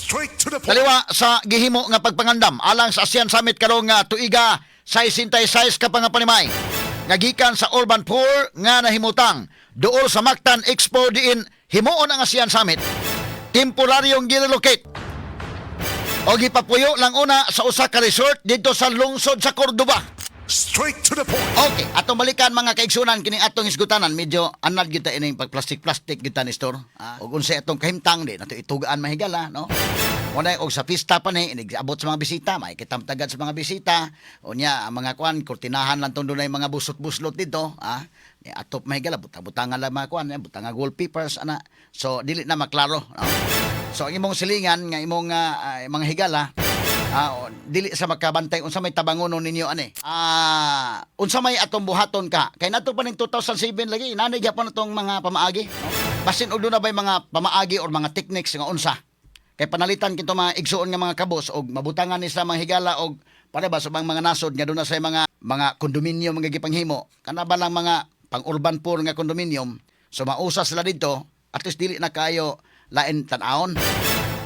Straight to the point. Daliwa sa gihimo nga pagpangandam alang sa ASEAN Summit karong tuiga sa 66 ka pangapanimay. Nagikan sa urban poor nga nahimutang duol sa Mactan Expo diin himuon ang ASEAN Summit. Temporaryong girelocate o gipapuyo lang una sa usa ka resort dito sa lungsod sa Cordoba. Straight to the point. Okay, atong balikan mga kaigsunan kining atong isgutanan medyo anad kita ining pagplastik-plastik kita ni store. Ug unsay atong kahimtang di nato itugaan mahigala, no? Unay og sa pista pa ni abot sa mga bisita, may kitamtagad sa mga bisita. Unya ang mga kuan kurtinahan lang tong dunay mga busot-buslot dito, ni atop mahigala butang-butangan lang mga kuan, butang nga wallpapers ana. So dili na maklaro, no? So ang imong silingan nga imong mga higala dili sa makabantay unsa may tabangonon ninyo ani. Unsa may atong buhaton ka kay nato pa ning 2007 lagi nanay gyapon atong mga pamaagi, no? Basin og na bay mga pamaagi or mga techniques nga unsa kay panalitan kinto mga igsuon nga mga kabos og mabutangan ni sa mga higala og para ba sa mga nasod nga doon na sa mga kondominium nga gipanghimo kana ba lang mga pang urban poor nga kondominium. So mausa sila dito at least dili na kayo lain tan-aon.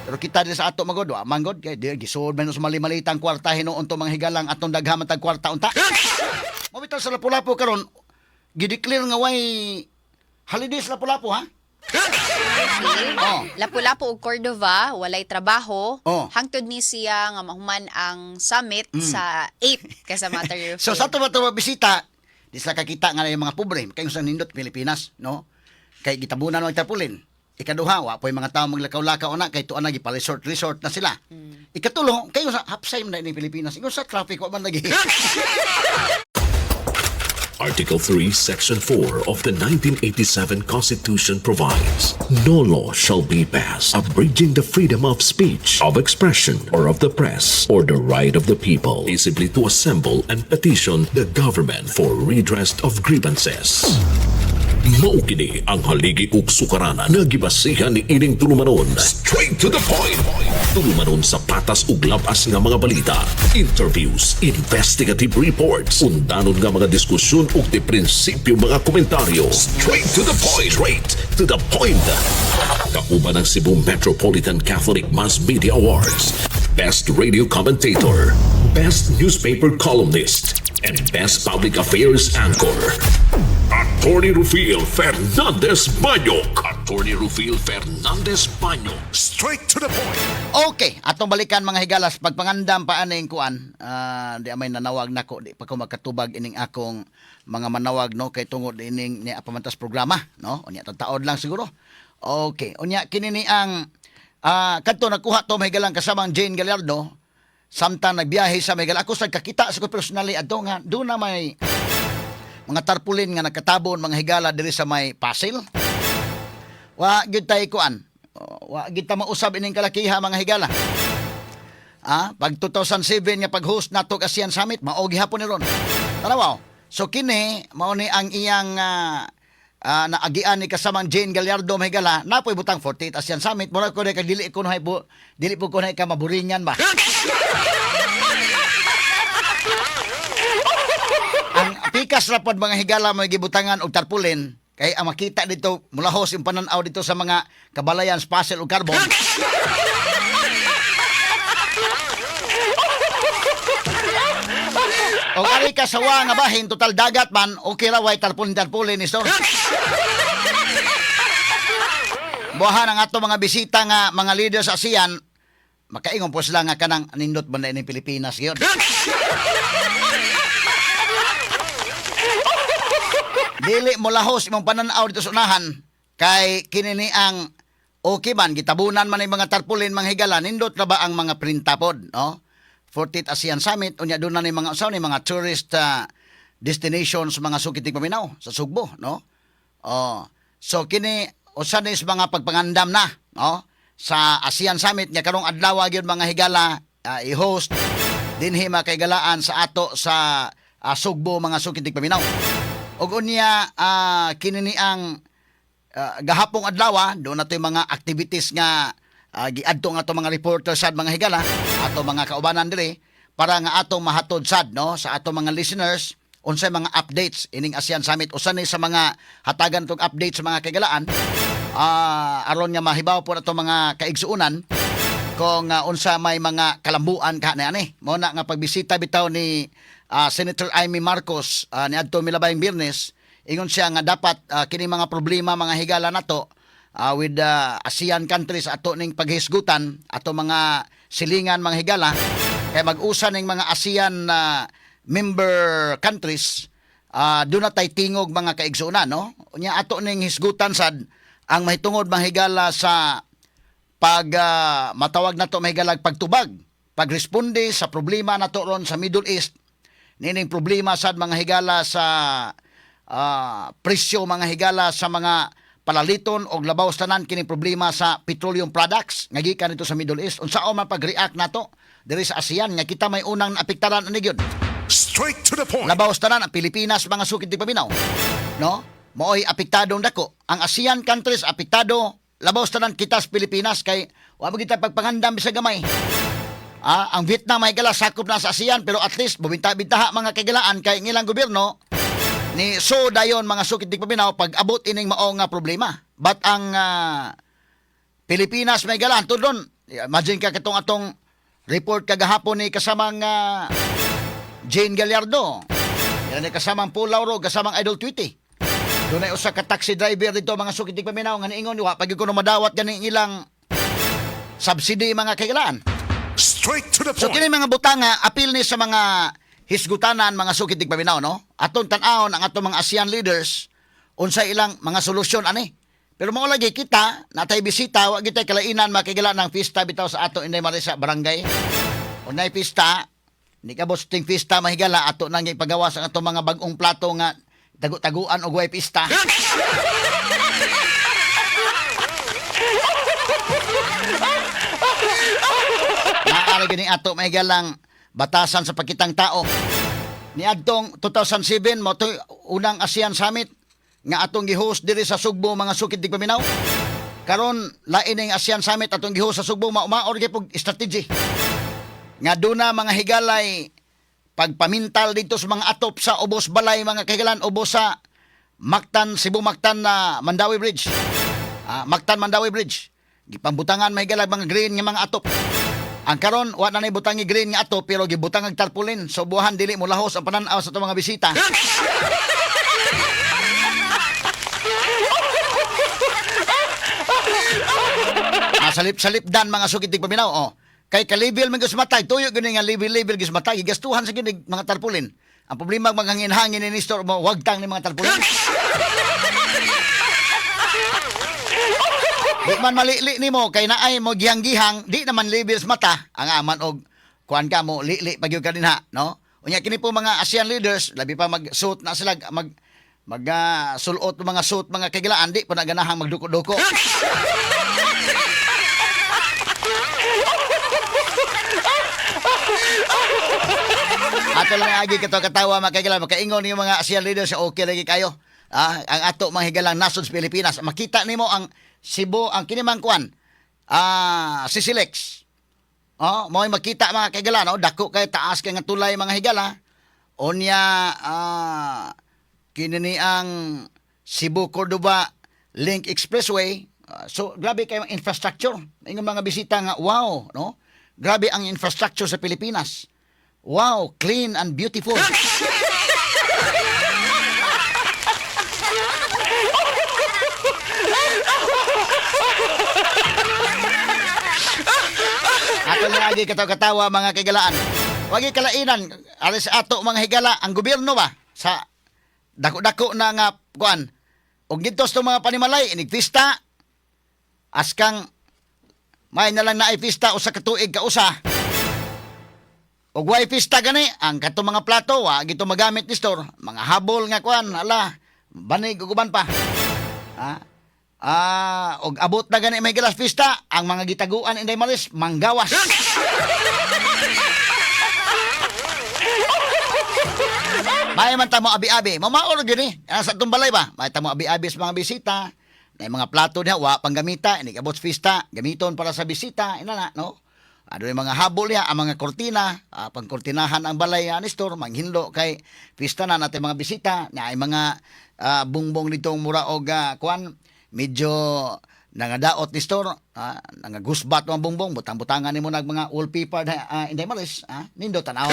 Pero kita din sa ato magod, manggod kay di gisud man sa mali-malitang kwarta hinuon to mga higalang atong daghaman tag kwarta unta. Mabitaw sa Lapu-Lapu karon gideclare nga way holidays Lapu-Lapu ha. Lapu-Lapu ug Cordova walay trabaho. Hangtod ni siya nga mahuman ang summit sa 8 kasa matter. So sa ato bisita di sa kakita nga yung mga pobre kay sa nindot Pilipinas, no? Kay gitabunan ang tarpulin. Ikaduha, wa po'y mga tao maglakaw-lakaw na kay tuan lagi pa resort na sila. Ikatulo, kayo sa hapsay na ni Pilipinas. Ikaw sa traffic, wa man lagi. Article 3, Section 4 of the 1987 Constitution provides, no law shall be passed abridging the freedom of speech, of expression, or of the press, or the right of the people peaceably to assemble and petition the government for redress of grievances. Mao kini ang haligi ug sukaranan nga gibasihan ni ining tulumanon. Straight to the point. Tulumanon sa patas ug labas nga mga balita, interviews, investigative reports, undanon nga mga diskusyon ug di prinsipyo mga komentaryo. Straight to the point. Straight to the point. Kauban ang Cebu Metropolitan Catholic Mass Media Awards, Best Radio Commentator, Best Newspaper Columnist, and Best Public Affairs Anchor. Attorney Rufil Fernandez Baño. Attorney Rufil Fernandez Baño. Straight to the point. Okay, atong balikan mga higalas pagpangandam pa aning kuan. Di amay nanawag nako di pa ko magkatubag ining akong mga manawag no kay tungod ining ni apamantas programa, no? Unya taod lang siguro. Okay, unya kini ni ang kadto nakuha to mga higalang kasamang Jane Gallardo. Samtang nagbiyahe sa Miguel, ako sa kakita sa ko personally ato nga doon na may mga tarpulin nga nakatabon mga higala diri sa may Pasil. Wa gyud tay kuan. Wa gyud ta mausab ining kalakiha mga higala. Pag 2007 nga pag-host nato ASEAN Summit, mao gihapon ni ron. Tanaw. So kini mao ni ang iyang naagian ni kasamang Jane Gallardo mahigala napoy butang 48 ASEAN Summit mura ko kay dili ko dili po ko na ka maburingan ba. Ang pikas rapod mga higala may gibutangan og tarpulin kay ang makita dito mulahos yung pananaw dito sa mga kabalayan Pasil ug Carbon. O ari ka sawa nga bahin total dagat man okay ra way tarpulin ni so. Buhan ang ato mga bisita nga mga leaders sa ASEAN makaingon po sila nga kanang nindot banda ni Pilipinas gyud. Dili mo lahos imong pananaw dito sa unahan kay kini ang okay man gitabunan man ang mga tarpulin mga higala nindot na ba ang mga printapod, no? 40th ASEAN Summit unya doon na ni mga usaw ni mga tourist destinations mga sukiting paminaw sa Sugbo, no? So kini usa ni mga pagpangandam na, no? Sa ASEAN Summit nya karong adlaw gyud mga higala i-host dinhi makaigalaan sa ato sa Sugbo mga sukiting paminaw. Og unya kini ni ang gahapong adlaw do na toy mga activities nga giadto nga ato mga reporters sad mga higala ato mga kaubanan diri para nga atong mahatod sad no sa ato mga listeners unsay mga updates ining ASEAN Summit usa ni sa mga hatagan tong updates sa mga kaigalaan aron nga mahibaw po ato mga kaigsuonan kung unsa may mga kalambuan ka na ani. Mo na nga pagbisita bitaw ni Senator Amy Marcos ni adto milabayng Biyernes, ingon siya nga dapat kini mga problema mga higala nato with ASEAN countries ato ning paghisgutan ato mga silingan mga higala kay mag-usa ning mga ASEAN member countries doon na tay tingog mga kaigsunan no. Unya ato ning hisgutan sad ang mahitungod mga higala sa pag matawag nato mahigalag pagtubag, pagresponde sa problema nato ron sa Middle East, nining problema sad mga higala sa presyo mga higala sa mga palaliton og labaw tanan kini problema sa petroleum products nga gikan nito sa Middle East. Unsaon man pag-react nato diri sa ASEAN nga kita may unang apektaran ani gyud. Straight to the point. Labaw tanan ang Pilipinas mga sukid ti paminaw. No? Mo'y apektadong dako. Ang ASEAN countries apektado. Labaw tanan kita sa Pilipinas kay wa mo kita pagpangandam bisag gamay. Ang Vietnam may gala sakop na sa ASEAN pero at least bubinta-bintaha mga kagalaan kay ngilang gobyerno ni so dayon mga sukid di paminaw pag abot ining mao nga problema. But ang Pilipinas may gala tudon. Imagine ka katong atong report kagahapon ni kasamang Jane Gallardo. Yan ay kasamang Pulauro, kasamang Idol Tweety. Doon ay usa ka taxi driver dito mga sukid di paminaw nga niingon wa pag ko madawat gani ilang subsidy mga kagalaan. Straight to the So point. kini mga butanga apil ni sa mga hisgutanan mga sukid di paminaw no. Aton tan-awon ang atong mga ASEAN leaders unsa ilang mga solusyon ani. Pero mao lagi kita natay bisita wa gitay kalainan makigala ng pista bitaw sa ato Inday Marisa barangay. Unay pista ni kabos ting pista mahigala ato nang ipagawas ang atong mga bag-ong plato nga tagu-taguan og way pista. Naara gini ato mahigalang batasan sa pagkitang tao. Ni adtong 2007 mo to unang ASEAN Summit nga atong gi-host diri sa Sugbo mga sukid di paminaw. Karon lain ning ASEAN Summit atong gi-host sa Sugbo maor gyud pug strategy. Nga duna mga higalay pagpamintal dito sa mga atop sa ubos balay mga kahigalan ubos sa Mactan Cebu Mactan na Mandawi Bridge. Mactan Mandawi Bridge. Gipambutangan mahigalag mga green nga mga atop. Ang karon wa na nay butangi green nga atop pero gibutang ang tarpaulin so buhan dili mo lahos ang panan-aw sa mga bisita. Salip-salip dan mga sukid tig paminaw oh. Kay ka-level man gyud matay, tuyo gyud nga level gyud matay, gigastuhan sa gyud mga tarpaulin. Ang problema maghangin-hangin ni store mo, wagtang ni mga tarpaulin. Di man malili nimo kay naay mo gihang-gihang, di naman level sa mata, ang aman og kuan ka mo lili pagyud ka dinha, no? Unya kini po mga ASEAN leaders, labi pa mag-suit na sila sulot mga suit mga kagilaan, di pa na ganahang magduko-duko. Ato lang agi katawa makahigalang makaingon yung mga ASEAN leaders sa okay lagi kayo. Ang ato mga higalang nasod sa Pilipinas. Makita nimo ang Cebu, ang kinimang kuan. Sisilex. Mo makita mga kahigalang, no? Dako kay taas kay nga tulay mga higala. Onya kinini ang Cebu Cordoba Link Expressway. So grabe kay ang infrastructure. Ingon mga bisita nga wow, no? Grabe ang infrastructure sa Pilipinas. Wow, clean and beautiful. Ato lagi katawa mga kagalaan. Wagi kalainan alis ato mga higala ang gobyerno ba sa dako-dako na nga kuan. Og dito sa mga panimalay inig pista askang may na lang na pista usa ka tuig ka usa. Og way pista gani ang kato mga plato wa gito magamit ni store, mga habol nga kuan ala banig ug uban pa. Og abot na gani may galas pista ang mga gitaguan inday malis manggawas. May man tamo abi-abi, mamaor gini sa tumbalay ba? May tamo abi-abi sa mga bisita. May mga plato niya wa panggamita, inig abot pista, gamiton para sa bisita, ina na, no? Ano yung mga habol niya, ang mga kortina, pangkortinahan ang balay ni store, manghinlo kay pista na natin mga bisita, na ay mga bungbong nitong mura og kuan, medyo Nangadaot ni store, nangagusbat mga bongbong, butang-butangan nimo nag mga wallpaper na inday malis, nindo tanaw.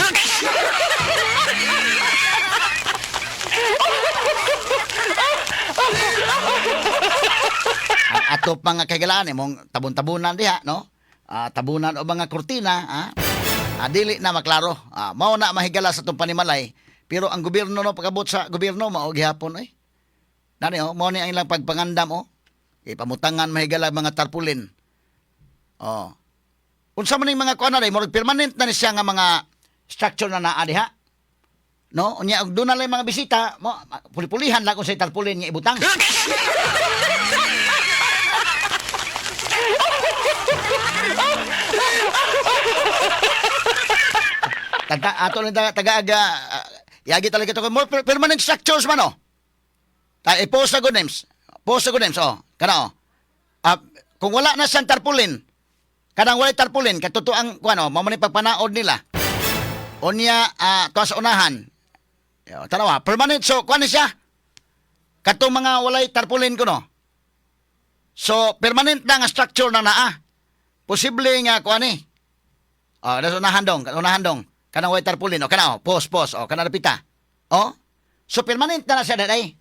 Ang atop mga kagalaan imong tabon-tabunan diha, no? Tabunan o mga kurtina, dili na maklaro. Mao na mahigala sa tong panimalay. Pero ang gobyerno no pagabot sa gobyerno mao gihapon oy. Nani mao ni ang ilang pagpangandam ipamutangan mahigala mga tarpulin. Unsa man ning mga kuan na murag permanent na ni siya nga mga structure na naa diha. No, unya og doon na lang mga bisita, mo puli-pulihan lang kung sa tarpulin nga ibutang. Ato lang taga-aga yagi talaga to more permanent structures man i-post na good names. Post na good names kana kung wala na siyang tarpulin, kanang wala tarpulin katuto ang kuano mao man pagpanaod nila. Unya tuwa sa unahan. Tanawa, permanent so kuan siya. Katong mga walay tarpulin kuno. So permanent na nga structure na naa. Posible nga kuan ni. Nasa unahan dong. Kanang white tarpaulin kana post kana napita. So permanent na siya daday.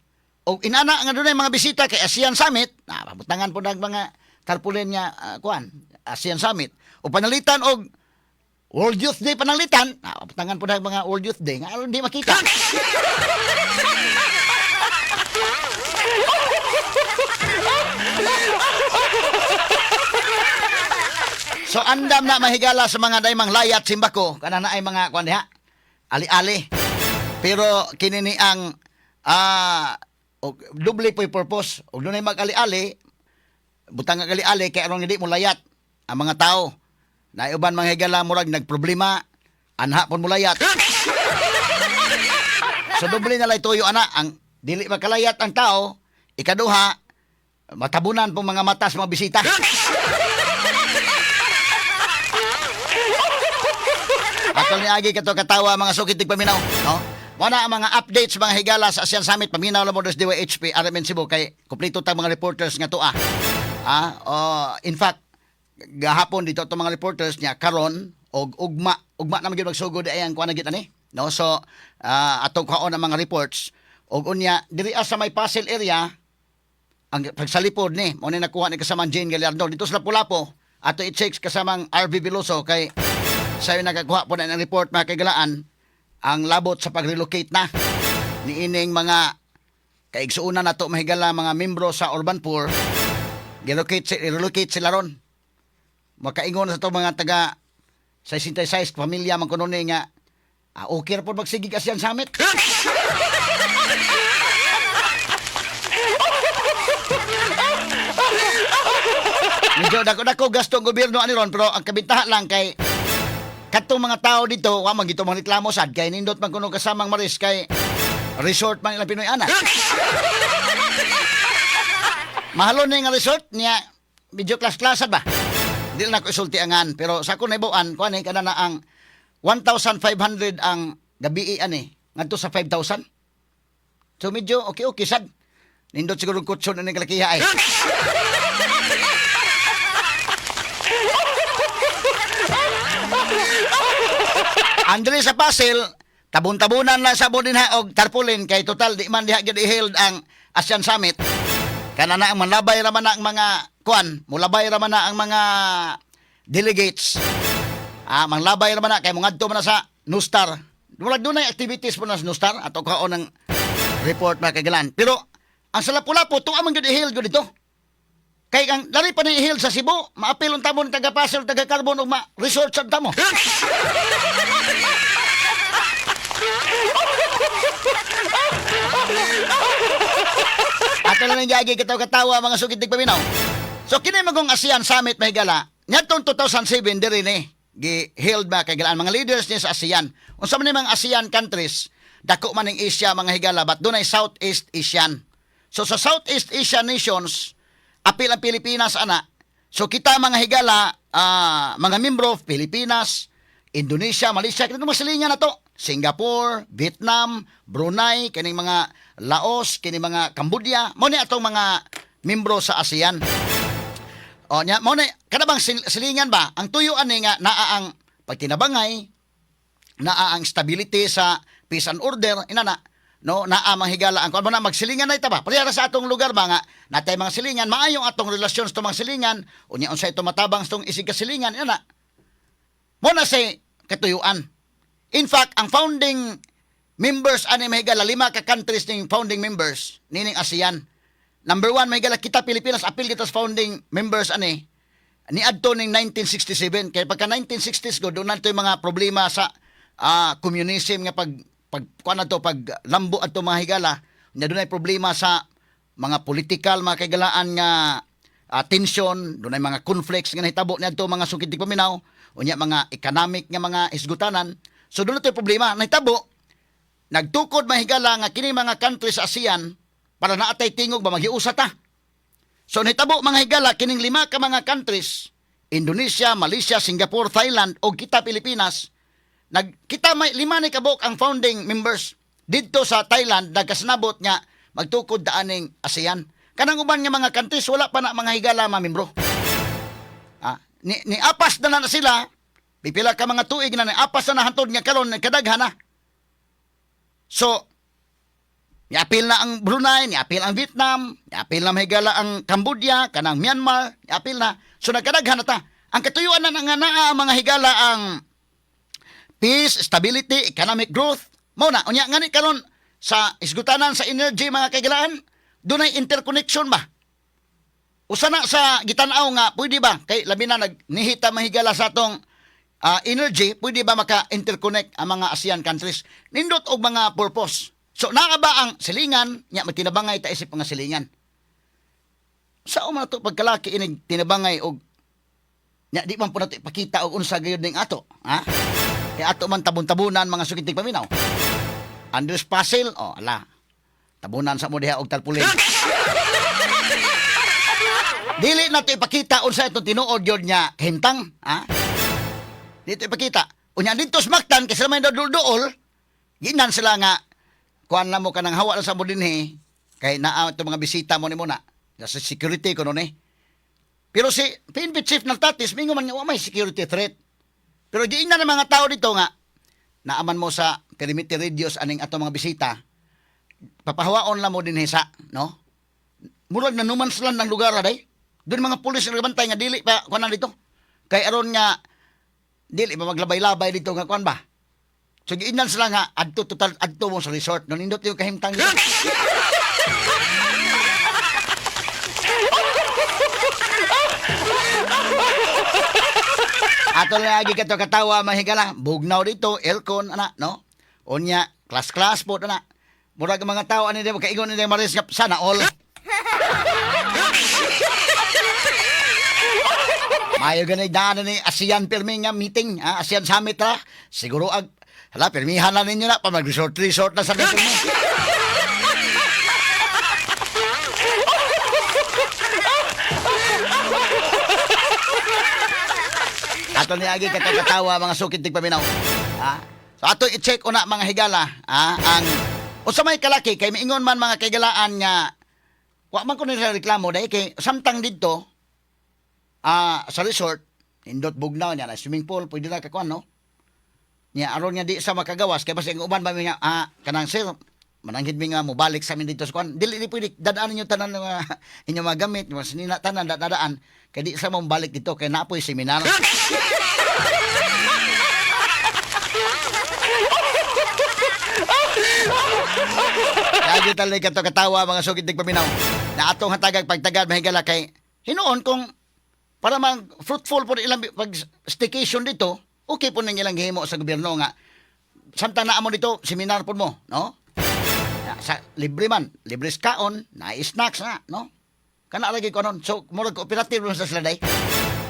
O inana nga dunay mga bisita kay ASEAN Summit, pabutangan po ng mga tarpaulin nga kuan, ASEAN Summit. O panalitan og World Youth Day panalitan, pabutangan po ng mga World Youth Day nga hindi makita. So andam na mahigala sa mga daymang layat simbako kana na ay mga kuan diha ali-ali. Pero kinini ang og double purpose og dunay mag-ali-ali butang nga ali-ali kay aron hindi mo layat ang mga tao. Na uban mga higala murag nagproblema anha pon mo layat. So double na lay tuyo ana ang dili makalayat ang tao, ikaduha matabunan pong mga mata sa mga bisita. Atol ni agi kato katawa mga sukitig paminaw, no? Wala ang mga updates mga higala sa ASEAN Summit paminaw lang mo dos DYHP RMN Cebu kay kompleto tang mga reporters nga tuwa. In fact, gahapon dito to mga reporters niya karon og ugma na magyud magsugod ay ang kuan na gid ani, no? So atong kaon ang mga reports og unya diri sa may Pasel area ang pagsalipod ni mo ni nakuha ni kasamang Jane Gallardo dito sa Lapu-Lapu ato i-check kasamang RV Veloso kay sayo nagakuha po na ng report mga kagalaan ang labot sa pag-relocate na ni ining mga kaigsuunan nato mahigala mga membro sa Urban Poor relocate sila ron. Makaingon sa to mga taga 66 pamilya man kuno ni nga okay ra po magsigig ASEAN Summit. Medyo dako-dako gasto ang gobyerno ani ron pero ang kabintahan lang kay katong mga tao dito wa man gito mga reklamo sad kay nindot man kuno kasamang maris kay resort man ilang Pinoy ana. Mahalon na nga resort niya medyo class-classan ba? Dili na ko isulti angan pero sa ako naibuan kuan kada na ang 1,500 ang gabi ani ngadto sa 5,000. So medyo okay sad. Nindot siguro kutson ni kalakiha ay. Andre sa Pasel, tabon-tabunan lang sa bodin og tarpaulin kay total di man diha gid i-held ang ASEAN Summit. Kana na ang manlabay ra man na ang mga kuan, mulabay ra man na ang mga delegates. Manlabay ra man na kay mongadto man na sa Nustar. Wala dunay activities po na sa Nustar ato kaon ng report mga kagalan. Pero ang sa Lapu-Lapu tuwa man gid i-held gud dito. Kay ang dali pa ni i-held sa Cebu, maapil ang tamon taga Pasel, taga Carbon ug resort sa tamo. Ato lang gyagi katawa mga sukitig paminaw. So kini magong ASEAN Summit mahigala. Ngadtong 2007 diri ni gi-held ba kay mga leaders ni sa ASEAN. Unsa man ni mga ASEAN countries, dako man ning Asia mga higala but dunay Southeast Asian. So sa Southeast Asian nations, apil ang Pilipinas ana. So kita mga higala, mga membro of Pilipinas, Indonesia, Malaysia, kini masalingan na to. Singapore, Vietnam, Brunei, kining mga Laos, kining mga Cambodia, mo ni atong mga membro sa ASEAN. O nya mo na kada bang silingan ba ang tuyuan ni nga naa ang pagtinabangay, naa ang stability sa peace and order inana no naa mahigala ang kuno na magsilingan na ita ba parehara sa atong lugar ba nga natay mga silingan maayong atong relasyon sa mga silingan unya unsay ito matabang sa itong isig kasilingan inana mo na say katuyuan. In fact ang founding members ani mahigala 5 ka countries ning founding members nining ASEAN. Number 1, may gala kita Pilipinas, apil kita sa founding members ani. Ni adto ning 1967 kay pagka 1960s go doon nato yung mga problema sa communism nga pag kuan to pag lambo adto mga higala. Nya doon ay problema sa mga political mga kagalaan nga tension, doon ay mga conflicts nga nahitabo niadto mga sukitig paminaw, unya mga economic nga mga isgutanan. So doon nato yung problema nahitabo. Nagtukod mahigala nga kini mga countries sa ASEAN para naatay tingog ba maghiusa ta. So nitabo mga higala kining 5 ka mga countries, Indonesia, Malaysia, Singapore, Thailand o kita Pilipinas, kita may 5 ni kabuk ang founding members. Didto sa Thailand nagkasnabot nga magtukod daaning ASEAN. Kanang uban nga mga countries wala pa na mga higala mamembro. Ni apas na sila, pipila ka mga tuig na ni apas na hantod nga karon kadaghan na. So niapil na ang Brunei, niapil ang Vietnam, niapil na mahigala ang Cambodia, kanang Myanmar, niapil na. So nagkadaghan na ta. Ang katuyuan na nga naa ang mga higala ang peace, stability, economic growth. Mao na, unya ngani karon sa isgutanan sa energy mga kaigalaan, dunay interconnection ba? Usa na sa gitanaw nga pwede ba kay labi na nagnihita mahigala sa atong energy, pwede ba maka-interconnect ang mga ASEAN countries? Nindot og mga purpose. So, naa ba ang silingan, nya magtinabangay ta isip mga silingan. Sa uma to pagkalaki inig tinabangay og nya di man po nato ipakita og unsa gayud ning ato, ha? Kay ato man tabon-tabunan mga sukitig paminaw. Andres Pasil, ala. Tabunan sa mo diha og tarpulin. Dili nato ipakita unsa itong tinuod yun nya hintang, ha? Dito ipakita. Unya dito smaktan kasi may dool-dool, ginan sila nga kuan na mo kanang hawa sa mo dinhi kay naa ito mga bisita mo ni mo na sa security ko noon eh. Pero si PNP chief nagtatis mingo man nga wa may security threat. Pero di na mga tao dito nga naaman mo sa perimeter radius aning ato mga bisita papahawaon lang mo dinhi sa no. Murag nanuman sila ng lugar day. Doon mga pulis nga bantay nga dili pa kuan dito. Kay aron nga dili ba maglabay-labay dito nga kuan ba. So, giinan sila nga, adto mo sa resort. Nandindot yung kahimtang nila. Ato lagi ka to katawa, mahigala. Bugnaw dito, aircon, ana, no? Unya, class po, ana. Murag mga tao, ano din, kaingon nila maris nga, sana all. Mayo ganay daan ni ASEAN Perming nga meeting, ASEAN Summit ra. Siguro hala, permihan na ninyo na pa mag-resort na sa meeting mo. Ato niagi katawa mga sukit tigpaminaw. So ato i-check una mga higala, ang unsa may kalaki kay miingon man mga kaigalaan nga wa man ko nila reklamo dai kay samtang didto sa resort indot bugnaw niya na swimming pool pwede na kakuan no. Nya aron nga di sa makagawas kay basta ang uban ba mi nga kanang sir mananghid mi nga mo balik sa amin dito sa kuan dili pwede dadaan niyo tanan nga inyo mga gamit mas nina tanan dadaan kay di sa mo balik dito kay naapoy seminar. Kaya talay ka to katawa mga sugid tigpaminaw na atong hatagag pagtagad mahigala kay hinuon kung para mag fruitful po ilang pag staycation dito okay po nang ilang gihimo sa gobyerno nga samtang naa mo dito seminar po mo no sa libre man libre kaon na snacks na no kana lagi ko non so murag cooperative mo sa sila day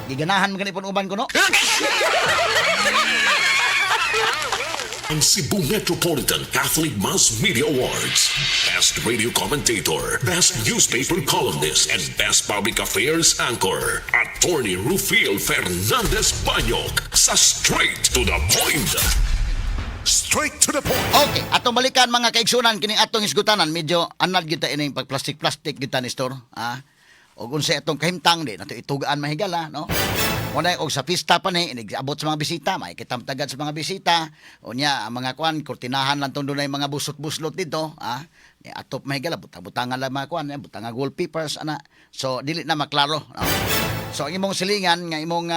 giganahan mo ganipon uban ko no. Ang Cebu Metropolitan Catholic Mass Media Awards. Best Radio Commentator, Best Newspaper Columnist, and Best Public Affairs Anchor. Attorney Rufiel Fernandez Banyok sa Straight to the Point. Straight to the point. Okay, atong balikan mga kaigsunan kining atong isgutanan medyo anad gyud ta ining pag plastic-plastic gyud ta ni store. ug unsay atong kahimtang di nato itugaan mahigala, no? Una og sa pista pa ni abot sa mga bisita, may kitamtagad sa mga bisita. Unya ang mga kuan kurtinahan lang tong dunay mga busot-buslot dito, ni atop mahigala butang-butangan lang mga kuan, butang wallpapers ana. So dili na maklaro, no? So ang imong silingan nga imong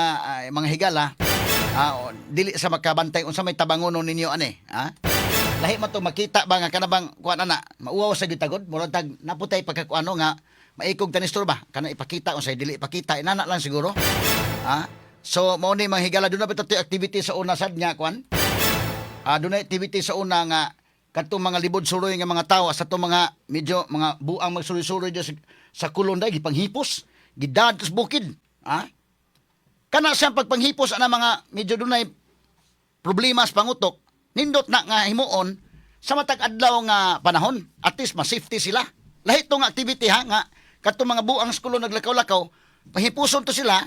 mga higala, dili sa makabantay unsa may tabangonon ninyo ani, lahi man to makita ba nga kanabang kuan ana, mauwaw sa gitagod, murag tag naputay pagkakuano nga maikog tanistor ba kana ipakita unsay dili ipakita inana lang siguro. So mao ni mga higala doon na bitaw activity sa una sad nga kuan. Doon na activity sa una nga kadtong mga libod suroy nga mga tawo sa to mga medyo mga buang magsuroy-suroy sa kulon day gipanghipos, gidad sa bukid. Kana siyang pagpanghipos ana mga medyo dunay problema sa pangutok, nindot na nga himuon sa matag adlaw nga panahon, at least ma-safety sila. Lahi tong activity nga kadtong mga buang sa kulon naglakaw-lakaw, pahipuson to sila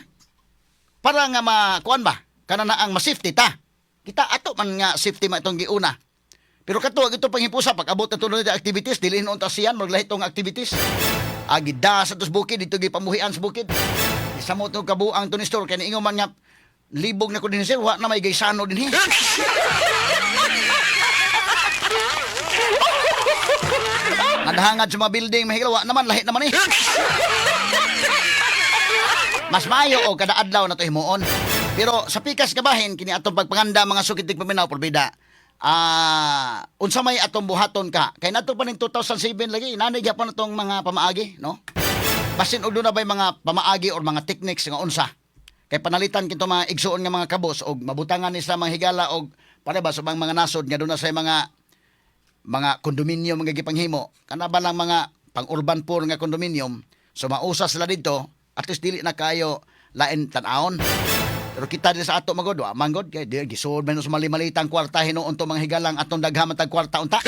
para nga makuan ba kana na ang ma-safety ta. Kita ato man nga safety man itong giuna. Pero katuwag ito panghipusa pag abot na tunod na activities dili noon ta siyan maglahi tong activities. Agida sa tos bukid dito gipamuhian sa bukid. Isa mo itong kabuang to ni store kaya niingon man nga libog na ko din sir, wa na may gaysano din Nadhangad sa mga building mahigala, wa naman lahi naman Mas maayo o kada adlaw na to himuon. Pero sa pikas kabahin kini atong pagpanganda mga sukitig paminaw porbida. Unsa may atong buhaton ka kay nato pa ning 2007 lagi nanay gyapon natong mga pamaagi, no? Basin og na bay mga pamaagi or mga techniques nga unsa. Kay panalitan kinto mga igsuon nga mga kabos og mabutangan ni sa mga higala og para ba sa mga nasod nga doon na sa mga kondominium nga gipanghimo. Kana ba lang mga pang-urban poor nga kondominium, so mausa sila dito, at least dili na kayo lain tan-aon. Pero kita din sa ato magod, manggod kay di gisud man sa mali-malitang kwarta hinuon to mga higalang atong daghaman tag kwarta unta.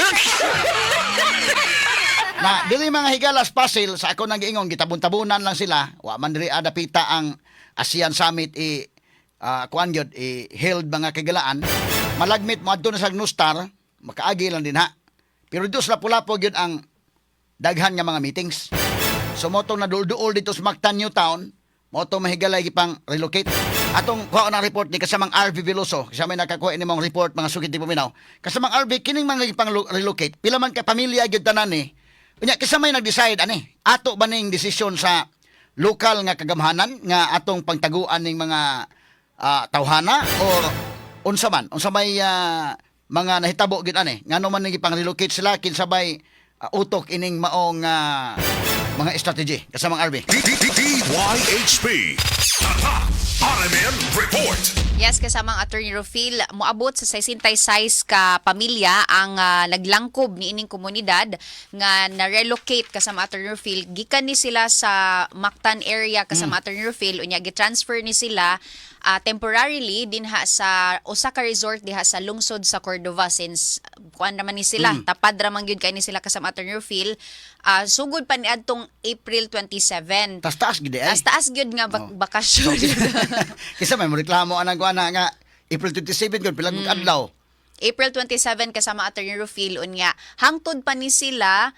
Na dili mga higalas pasil sa ako nang giingon gitabon-tabunan lang sila, wa man diri adapita ang ASEAN Summit kuan gyud held mga kagalaan. Malagmit mo adto na sa Gnustar, makaagi lang din ha. Pero dito sa Lapu-Lapu gyud ang daghan nga mga meetings. So motong na duol dito sa Mactan New Town, moto mahigalay gipang relocate. Atong kuha na report ni kasamang RV Veloso, kasama nakakuha ni mong report mga sukit di paminaw. Kasamang RV kining mga gipang relocate, pila man ka pamilya gyud tanan ni. Unya kasama nag-decide ani, ato ba ning desisyon sa lokal nga kagamhanan nga atong pangtaguan ning mga tawhana or unsa may mga nahitabo gyud ani ngano man ning ipang-relocate sila kinsabay utok ining maong mga strategy kasamang RB. DYHP RMN Report. Yes, kasamang Attorney Rufil, moabot sa 66 ka pamilya ang naglangkob ni ining komunidad nga na-relocate kasama Attorney Rufil. Gikan ni sila sa Mactan area kasama Attorney Rufil, unya gi-transfer ni sila temporarily dinha sa usa ka resort diha sa lungsod sa Cordova since kuan naman ni sila tapad ra man gyud kay ni sila kasama Attorney Rufil. Sugod pa ni adtong April 27. Taas gid ay. Taas gyud nga bakasyon. Kisa may reklamo anang kuana nga April 27 gyud pila kag adlaw. April 27 kasama Attorney Rufil unya hangtod pa ni sila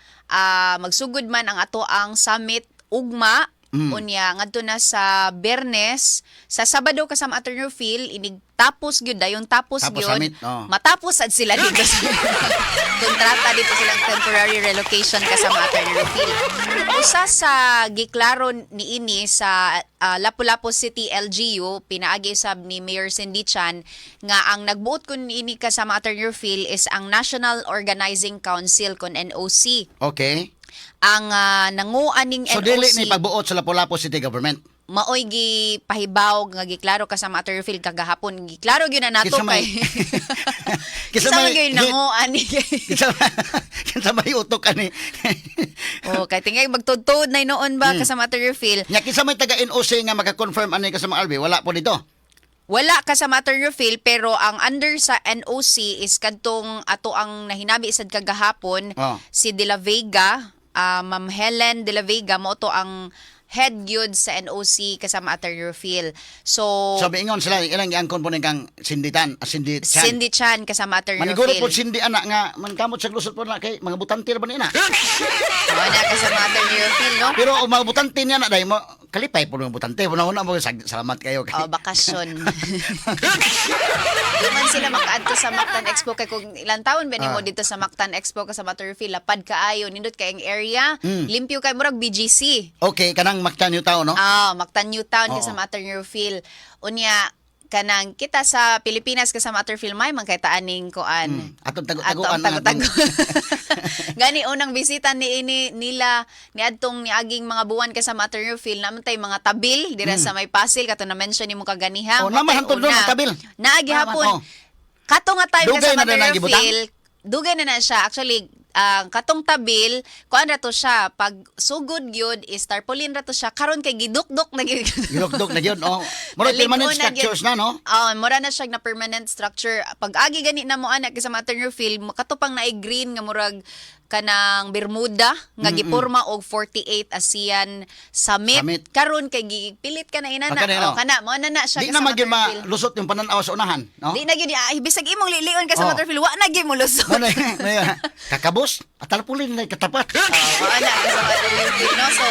magsugod man ang ato ang summit ugma. Unya ngadto na sa Bernes sa Sabado kasama Attorney Rufil inig tapos gyud dayon tapos gyud matapos sad sila dito sa kontrata dito silang temporary relocation kasama Attorney Rufil. Usa sa giklaro niini sa Lapu-Lapu City LGU pinaagi sab ni Mayor Cindy Chan nga ang nagbuot kun niini kasama Attorney Rufil is ang National Organizing Council kon NOC. Okay. Ang nanguaning NOC. So dili ni pagbuot sa Lapu-Lapu City Government. Maoy gipahibaw nga giklaro kasama Attorney Rufil kagahapon. Giklaro gyud na nato kay. Kisa may gyud nanguan ni. Kisa may utok ani. Kay tingay magtudtod na noon ba kasama Attorney Rufil. Nya kisa may taga NOC nga maka-confirm ani kasama RB, wala po dito. Wala kasama Attorney Rufil pero ang under sa NOC is kadtong ato ang nahinabi sad kagahapon si De La Vega, Ma'am Helen De La Vega mo to ang head gyud sa NOC kasama Attorney Rufil. So, So miingon sila ilang giangkon po kang Sinditan, Cindy Chan. Cindy Chan kasama Attorney Maniguro Rufil. po Cindy anak nga mankamot sa lusot po na kay mga butante ra ba niya na. Wala kasama Attorney Rufil, no? Pero ang mga butante niya na dahil mo kalipay po ng butante. Una mo salamat kayo. Oh, bakasyon. Di man sila makaadto sa Mactan Expo kay kung ilang taon ba nimo dito sa Mactan Expo kasama Attorney Rufil, lapad kaayo nindot kay ang area, limpyo kay murag BGC. Okay, kanang Mactan yung tao, no? Mactan Newtown Oo. kasama Attorney Rufil. Unya kanang kita sa Pilipinas kasama Attorney Rufil may man kay taaning kuan. Atong tago-taguan. Tago-tago. Gani unang bisita nila ni adtong niaging mga buwan kasama Attorney Rufil naman tay mga tabil dira sa may Pasil kato na mention nimo kaganiha. Oh, naman hantod doon ang tabil. Naagi Naman, hapon. oh. Kato nga time Dugay kasama na rin ang Attorney gibutang? Rufil. Dugay na siya. Actually, katong tabil, kuan ra to siya. Pag sugod gyud is tarpaulin ra to siya. Karon kay gidukdok na gyud. Gilokdok na yun, oh. Mura permanent Nalig-o na structures gyud. na, no? Mura na siya na permanent structure. Pag agi gani na mo anak sa Attorney Rufil, makatupang na green nga murag kanang Bermuda nga giporma og 48 ASEAN Summit. Karon kay gipilit ka na inana. Kanino? Kana mo na siya Di kasama naman yun Attorney Rufil. malusot yung pananaw sa unahan, no? Di na gyud bisag imong lilion ka sa Oh. Attorney Rufil, wa na gyud mo lusot. Ano kakabos? At talpulin na katapat. Wala ka sa Attorney Rufil, no? So,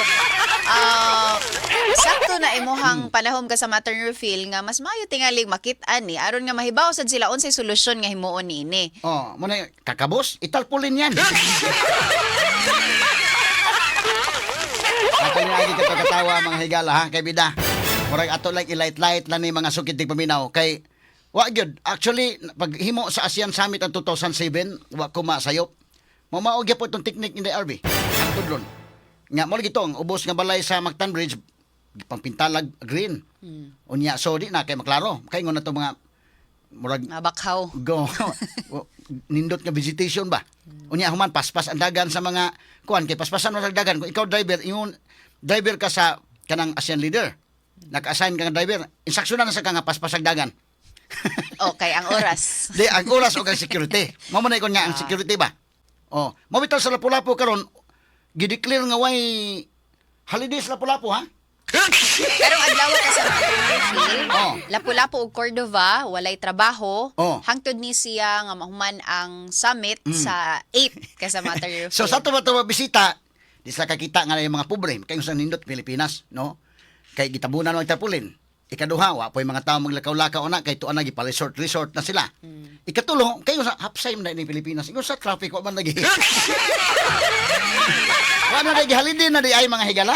sakto na imuhang panahon ka sa Attorney Rufil nga mas maayo tingaling makit-an ni aron nga mahibaw sad sila unsay solusyon nga himuon niini. Oh, muna kakabos? Italpulin yan. Ato nga lagi katawa mga higala ha, kay bida. Murag ato like ilight-light lang ni mga sukit tig paminaw kay wa gyud. Actually pag himo sa ASEAN Summit ang 2007, wa ko masayop. Mamaog po itong technique ni RB. Atod ron. Nga mo lagi tong ubos nga balay sa Mactan Bridge pangpintalag green. Unya so di na kay maklaro. Kay ngon na to mga murag Mabakhaw. go nindot nga visitation ba unya human paspas ang dagan sa mga kuan kay paspasan mo sa dagan kung ikaw driver ingon driver ka sa kanang ASEAN leader naka-assign ka nga driver instruksyonan na sa ka nga paspas ang dagan Okay, ang oras. di ang oras o ang security mo man ikon nga ang security ba oh mo bitaw sa Lapu-Lapu karon gideclare nga way holiday sa Lapu-Lapu ha. Karong adlaw ka sa Attorney Rufil, Oh. Lapu-Lapu ug Cordova walay trabaho. Oh. Hangtod ni siya nga mahuman ang summit sa 8 kasama Attorney Rufil. So sa tuwa bisita, di sa kakita nga yung mga pobre, kay sa nindot Pilipinas, no? Kay gitabunan ng tarpulin. Ikaduha, wa po yung mga tao maglakaw-lakaw na, kay tuan na gipa-resort na sila. Ikatulo, kayo sa hapsay man na ni Pilipinas, ikaw sa traffic, wa man lagi. Wa na lagi, holiday na di ay mga higala.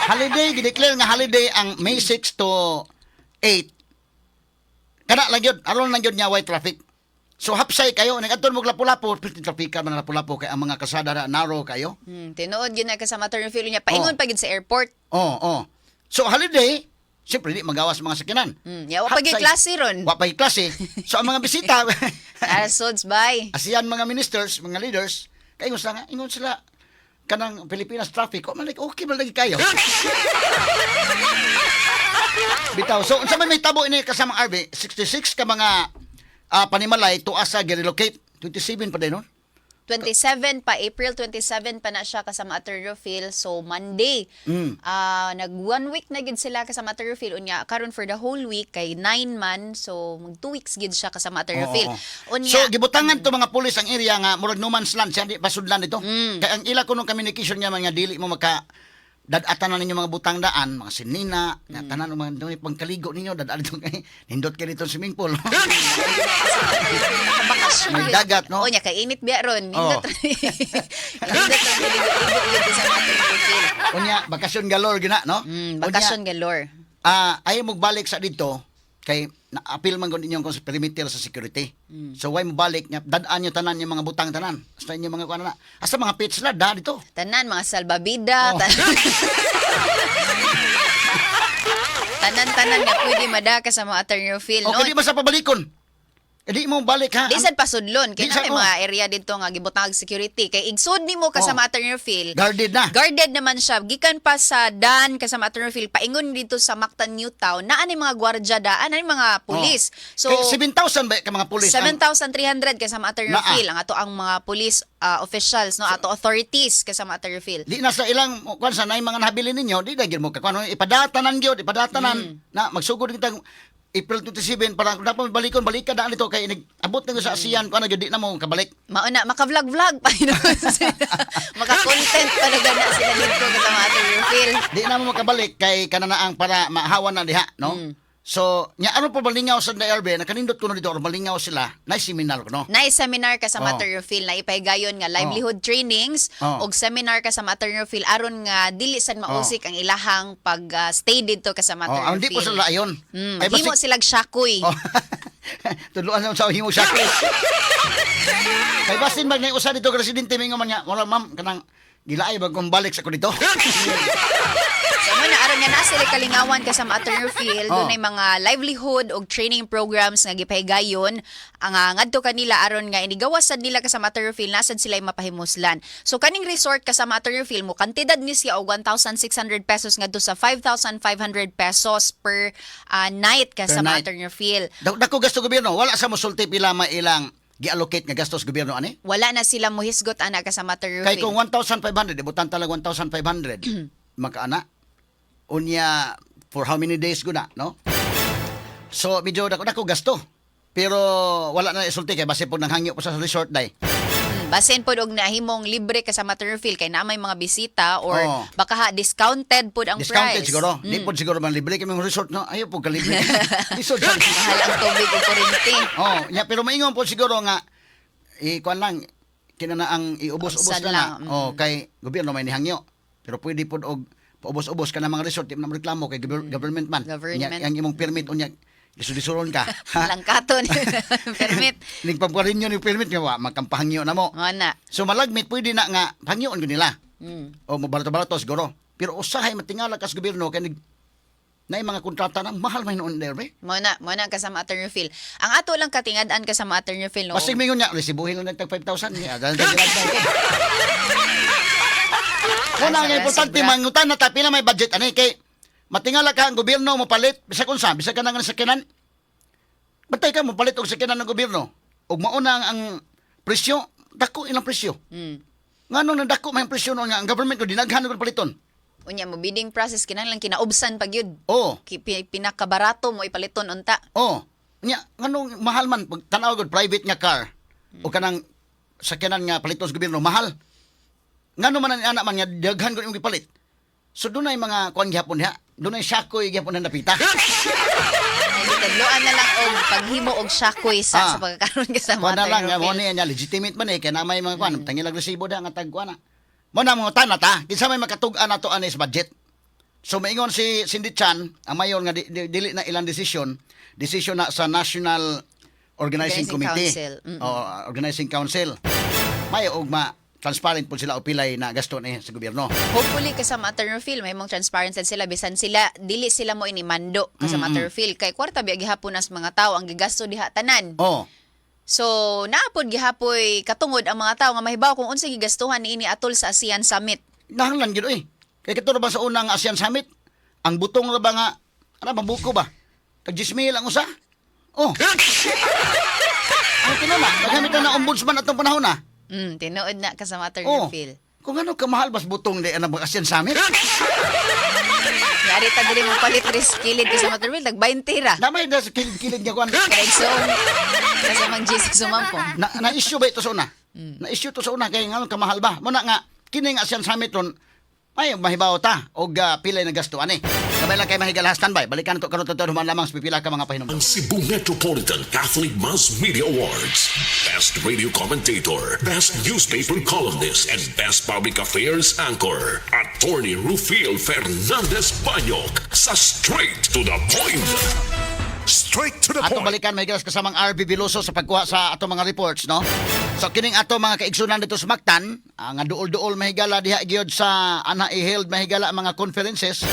Holiday, gideclare nga holiday ang May 6 to 8. Kana lang yun, aron lang yun niya white traffic. So hapsay kayo, nag-aton mo Lapu-Lapu, traffican man Lapu-Lapu kay ang mga kasada na narrow kayo. Tinuod yun na kasama Attorney Rufil niya. Paingon pa gid sa airport. Oh. So holiday, siyempre di magawas mga sakinan. Ya, wa pa gid klase ron. Wa pa gid klase. So ang mga bisita, Sods bye. ASEAN mga ministers, mga leaders, kayo nga, ingon sila kanang Pilipinas traffic, man like okay man lagi kayo. Bitaw. So unsa man may tabo ini kasama RB, 66 ka mga panimalay to asa gi-relocate. 27 pa din no? 27 pa, April 27 pa na siya kasama Attorney Rufil. So, Monday, nag 1 week na gid sila kasama Attorney Rufil. Unya, karon for the whole week, kay 9 man. So, mag 2 weeks gid siya kasama Attorney Rufil. Unya, So gibutangan to mga pulis ang area nga murag no man's land siya di pasudlan dito. Kaya ang ila kuno communication niya mga dili mo maka dadatan na ninyo mga butang daan, mga sinina, nga tanan mga dili pangkaligo ninyo dadaan dito kay nindot kay dito swimming pool. bakasyon May gid. dagat, no? Unya, kay init biya ron. Oh. Nindot ligo-ligo gid sa Attorney Rufil. Unya bakasyon galore gina no? Bakasyon galore. Ayaw mo balik sa dito kay na-appeal man gud ninyo kung sa perimeter sa security. So why mo balik nya dadaan nyo tanan yung mga butang tanan. Basta inyo mga kuan na. Asa mga pitch la da dito. Tanan, mga salbabida. Oh. Tanan-tanan nga pwede madaka sa mga Attorney Rufil. O No? di ba sa pabalikon? Di mo balik ha. Di sad pasudlon kay Di sad, na may mga area dito nga gibutang security kay igsud nimo ka sa Maternfield. Guarded na. Guarded naman siya. Gikan pa sa Dan ka sa Maternfield paingon dito sa Mactan Newtown naa ni mga gwardiya daan ani mga pulis. So Kay 7,000 ba ka mga pulis? 7,300 ka sa Maternfield ang ato ang mga police officials no ato authorities ka sa Maternfield. Di na sa ilang kwan sa nay mga nahabilin ninyo, di dagir mo ka kwan ipadatanan gyud, ipadatanan na magsugod kita April 27 para dapat balikan daan dito kay abot na sa ASEAN ko na gyud di na mo kabalik. Mauna maka-vlog pa yun sila. Maka-content pa na gana sila dito ka sa Maternfield. Di na mo makabalik kay kananaang para mahawan na diha, no? So, nya ano pa balingaw sa DRB na kanindot ko no dito or balingaw sila, na seminar ko no. Nice seminar ka sa Maternfield na ipahigayon nga livelihood trainings og seminar ka sa Maternfield aron nga dili sad mausik ang ilahang pag stay dito ka sa Maternfield. Hindi po sila ayon. Ay himo silag syakoy. Tudloan sa himo siya. Kay basin mag nay usa dito ka residente mingo man nya, wala ma'am kanang gilaay bag kung balik sa ko dito. So muna aron nga na sila kalingawan ka sa Maternfield dunay mga livelihood og training programs nga gipahigayon ang ngadto kanila aron nga inigawas sad nila ka sa Maternfield nasad sila mapahimuslan. So kaning resort ka sa Maternfield mo kantidad ni siya og 1,600 pesos ngadto sa 5,500 pesos per night ka sa Maternfield. Dako gasto gobyerno, wala sa mosulti pila mailang gi-allocate nga gastos gobyerno ani? Wala na sila muhisgot ana ka sa Maternfield. Kay kung 1,500 ibutan talag 1,500 makaana unya for how many days guna, no? So medyo dako gasto. Pero wala na isulti kay base pud nanghangyo pa sa resort day. Basin pod og nahimong libre ka sa Maternfield kay na may mga bisita or baka discounted pod ang Discounted price. siguro. Di po siguro man libre kami resort no. Ayo po ka libre. Resort sa Mahal ang tubig ug kuryente. nya pero maingon po siguro nga kuan lang kinana ang iubos-ubos Ubsan na. lang. Kay gobyerno may nihangyo. Pero pwede pod og paubos-ubos ka na mga resort, di mo reklamo kay government man. Government. Yang imong permit unya lisod-lisuron ka. Langkaton permit. Ning pagparinyo ni permit nga wa magkampahangyo na mo. Ana. So malagmit pwede na nga pangyoon ko nila. O mabarato-barato siguro. Pero usahay matingala kas gobyerno kay na mga kontrata na mahal man noon derbe. Muna ka sa Maternfield. Ang ato lang katingad-an ka sa Maternfield no. Basig mingon nya resibuhin lang nagtag 5,000 niya. Una nga importante mangutan na ta pila may budget ani kay matingala ka ang gobyerno mo palit bisag unsa bisag ka nang sakyanan. Batay ka mo palit og sakyanan ng gobyerno. Ug mauna ang presyo, dako ilang presyo. Ngano nang dako may presyo no nga ang government ko dinaghan og paliton. Unya mo bidding process kinahanglan kinaubsan pag yun. Oh. Pinakabarato mo ipaliton unta. Oh. Nya nganong mahal man pag tanaw gud private nga car o kanang sakyanan nga paliton sa gobyerno mahal. Ngano man ang anak man nga daghan gud imong gipalit. So dunay mga kuan gyapon diha. Dunay syakoy gyapon na napita. Tadloan na lang og paghimo og syakoy sa pagkakaroon ka sa Kuan na lang mo Maternfield. niya legitimate man kay na may mga kuan tangilag resibo da nga tag kuan na. Mo na mga tanat ha. Kinsa may makatug-an nato anis budget. So maingon si Cindy Chan, ang mayor nga dili na ilang desisyon na sa National Organizing Committee Council. o Organizing Council. May ugma transparent po sila o pilay na gasto na sa gobyerno. Hopefully ka sa Maternfield may mong transparency sila bisan sila dili sila mo inimando ka sa Maternfield kay kwarta biya gihapon as mga tao ang gigasto diha tanan. Oh. So naapod gihapoy katungod ang mga tao nga mahibaw kung unsay gigastuhan niini atol sa ASEAN Summit. Nahanglan gid oy. Kay katuro ba sa unang ASEAN Summit, ang butong ra ba nga ana mabuko ba? Tag 10,000 ang usa. Oh. Ang kinala, nagamit na ombudsman atong panahon na. Tinuod na ka sa Oh. Maternfield. Kung ano kamahal bas butong di ana ASEAN Summit. Yari ta diri mo palit risk kilid ka sa Maternfield tag 20 ra. Namay na sa kilid nga kuan. Kay so kasi mang Jesus sumampong. Na issue ba ito sa una? Na issue to sa una kay nga kamahal ba? Muna nga kining ASEAN Summit ron ay mahibaw ta og pilay na gasto ani. Sabay lang kay mahigalas standby. Balikan to karon to human lamang sa pipila ka mga pahinom. Ang Cebu Metropolitan Catholic Mass Media Awards. Best Radio Commentator, Best Newspaper Columnist, and Best Public Affairs Anchor. Attorney Rufiel Fernandez Banyok sa Straight to the Point. Straight to the Atong point. balikan mahigalas kasamang RB Biloso sa pagkuha sa atong mga reports, no? So kining ato mga kaigsunan dito sa Mactan, nga duol-duol mahigala diha gyud sa ana i-held mahigala ang mga conferences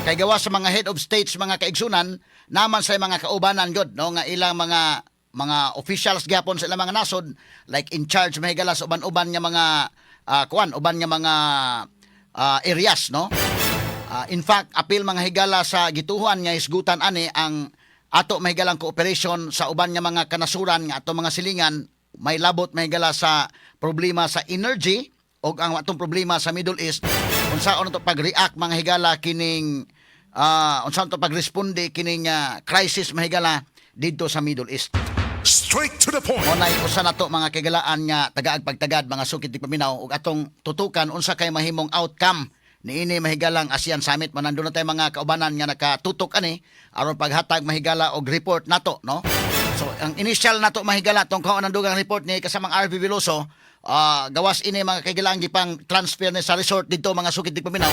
kay gawa sa mga head of states mga kaigsunan naman sa mga kaubanan gyud no nga ilang mga mga officials gyapon sa ilang mga nasod, like in charge mahigala sa uban-uban nga mga uban nga mga areas, no? In fact, apil mga higala sa gituhan nga hisgutan ani ang ato mahigalang cooperation sa uban nga mga kanasuran nga ato mga silingan, may labot mahigala sa problema sa energy o ang atong problema sa Middle East, unsaon to pag-react mga higala kining unsaon to pagresponde kining crisis mahigala didto sa Middle East. Straight to the point. Monay usa na to mga kagalaan nga tagaag pagtagad mga sukit di paminaw ug atong tutukan unsa kay mahimong outcome niini mahigalang ASEAN Summit. Manando na tay mga kaubanan nga nakatutok ani aron paghatag mahigala og report nato, no? So ang initial nato mahigala tong kaunandugang report ni kasamang RV Veloso, gawas ini mga kaigalang gipang transfer ni sa resort dito mga sukit di paminaw.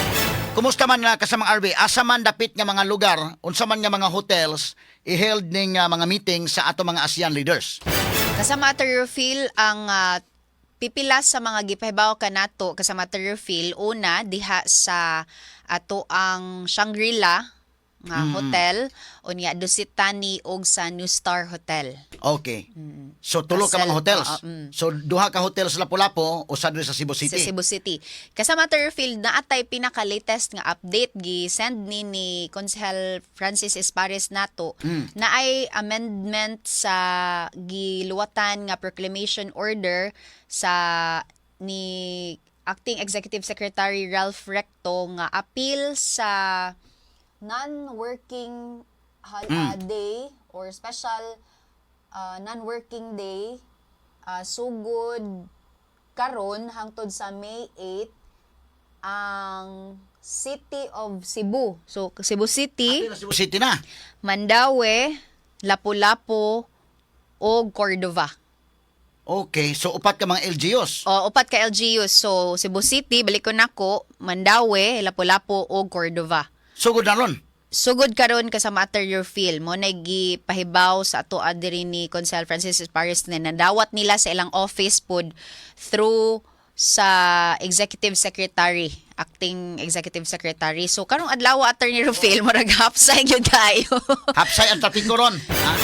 Kumusta man na kasamang RV, asa man dapit nga mga lugar, unsa man nga mga hotels i-held ning mga meeting sa ato mga ASEAN leaders? Kasama Terrorfield ang pipila sa mga gipahibaw kanato kasama Terrorfield una diha sa ato ang Shangri-La nga hotel unya Dusitani og sa New Star Hotel. Okay. So tulo ka Asel, mga hotels. So duha ka hotel sa Lapu-Lapu, usa diri sa Cebu City. Sa Cebu City. Kasama Terrorfield na atay pinaka-latest nga update gi-send ni Konsehal Francis Espares nato na ay amendment sa giluwatan nga proclamation order sa ni Acting Executive Secretary Ralph Recto nga appeal sa non-working day or special non-working day sugod karon hangtod sa May 8 ang City of Cebu. So Cebu City, Cebu City na. Mandaue, Lapu-Lapu o Cordova. Okay, so upat ka mga LGUs. O upat ka LGUs. So Cebu City, balik ko nako, Mandaue, Lapu-Lapu o Cordova. Sugod na ron. Sugod karon kasama Terrorfield mo nagipahibaw sa ato diri ni Consel Francis Paris na nadawat nila sa ilang office pod through sa executive secretary, acting executive secretary. So karong adlaw Attorney Rufil murag hapsay gyud tayo. Hapsay ang trapiko ron.